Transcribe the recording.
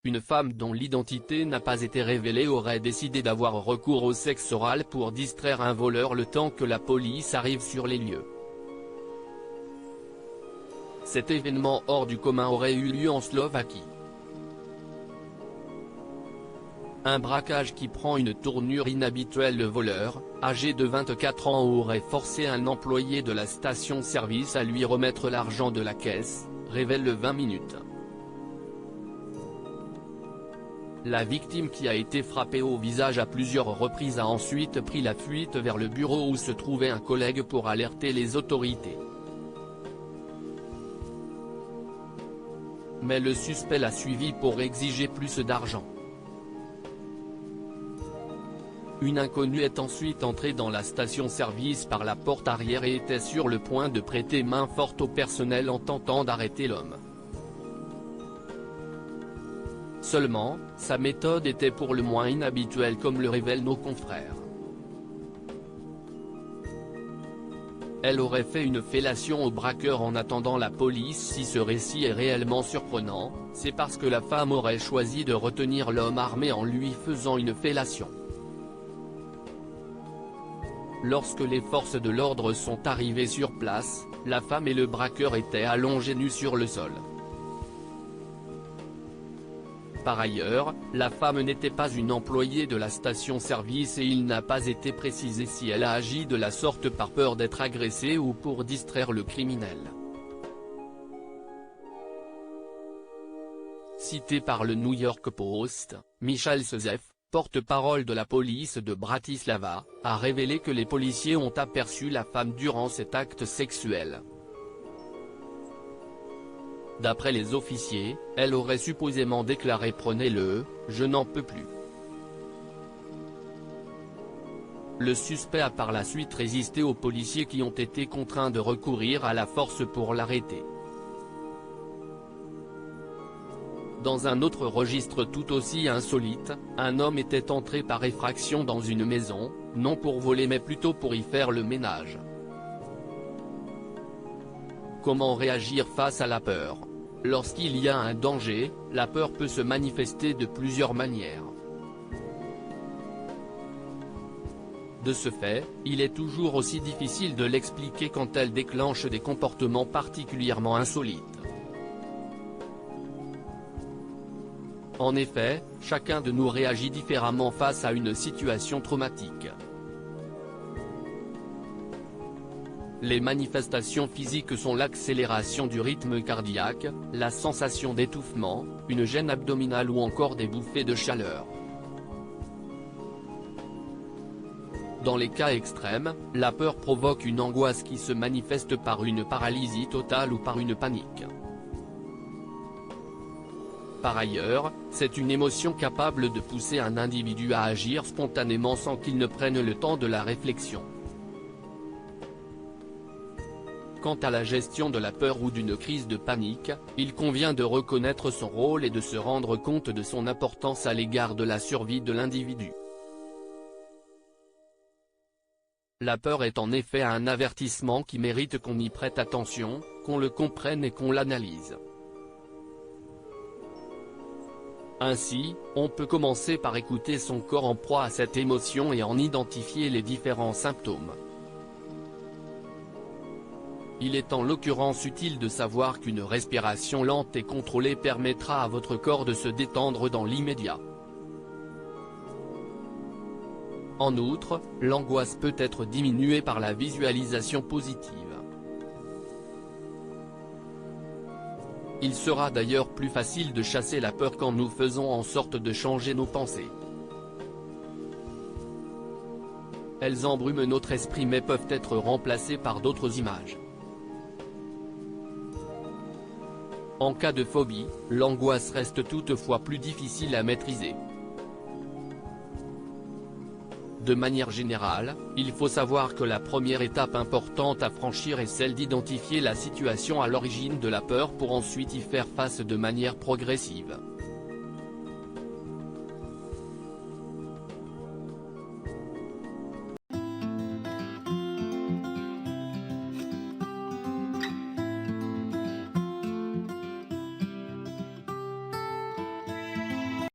une femme dont l'identité n'a pas été révélée aurait décidé d'avoir recours au sexe oral pour distraire un voleur le temps que la police arrive sur les lieux. Cet événement hors du commun aurait eu lieu en Slovaquie. Un braquage qui prend une tournure inhabituelle. Le voleur, âgé de 24 ans, aurait forcé un employé de la station-service à lui remettre l'argent de la caisse, révèle le 20 minutes. La victime, qui a été frappée au visage à plusieurs reprises, a ensuite pris la fuite vers le bureau où se trouvait un collègue pour alerter les autorités. Mais le suspect l'a suivi pour exiger plus d'argent. Une inconnue est ensuite entrée dans la station-service par la porte arrière et était sur le point de prêter main forte au personnel en tentant d'arrêter l'homme. Seulement, sa méthode était pour le moins inhabituelle, comme le révèlent nos confrères. Elle aurait fait une fellation au braqueur en attendant la police. Si ce récit est réellement surprenant, c'est parce que la femme aurait choisi de retenir l'homme armé en lui faisant une fellation. Lorsque les forces de l'ordre sont arrivées sur place, la femme et le braqueur étaient allongés nus sur le sol. Par ailleurs, la femme n'était pas une employée de la station-service et il n'a pas été précisé si elle a agi de la sorte par peur d'être agressée ou pour distraire le criminel. Cité par le New York Post, Michal Szezew, porte-parole de la police de Bratislava, a révélé que les policiers ont aperçu la femme durant cet acte sexuel. D'après les officiers, elle aurait supposément déclaré « Prenez-le, je n'en peux plus ». Le suspect a par la suite résisté aux policiers qui ont été contraints de recourir à la force pour l'arrêter. Dans un autre registre tout aussi insolite, un homme était entré par effraction dans une maison, non pour voler mais plutôt pour y faire le ménage. Comment réagir face à la peur? Lorsqu'il y a un danger, la peur peut se manifester de plusieurs manières. De ce fait, il est toujours aussi difficile de l'expliquer quand elle déclenche des comportements particulièrement insolites. En effet, chacun de nous réagit différemment face à une situation traumatique. Les manifestations physiques sont l'accélération du rythme cardiaque, la sensation d'étouffement, une gêne abdominale ou encore des bouffées de chaleur. Dans les cas extrêmes, la peur provoque une angoisse qui se manifeste par une paralysie totale ou par une panique. Par ailleurs, c'est une émotion capable de pousser un individu à agir spontanément sans qu'il ne prenne le temps de la réflexion. Quant à la gestion de la peur ou d'une crise de panique, il convient de reconnaître son rôle et de se rendre compte de son importance à l'égard de la survie de l'individu. La peur est en effet un avertissement qui mérite qu'on y prête attention, qu'on le comprenne et qu'on l'analyse. Ainsi, on peut commencer par écouter son corps en proie à cette émotion et en identifier les différents symptômes. Il est en l'occurrence utile de savoir qu'une respiration lente et contrôlée permettra à votre corps de se détendre dans l'immédiat. En outre, l'angoisse peut être diminuée par la visualisation positive. Il sera d'ailleurs plus facile de chasser la peur quand nous faisons en sorte de changer nos pensées. Elles embrument notre esprit mais peuvent être remplacées par d'autres images. En cas de phobie, l'angoisse reste toutefois plus difficile à maîtriser. De manière générale, il faut savoir que la première étape importante à franchir est celle d'identifier la situation à l'origine de la peur pour ensuite y faire face de manière progressive.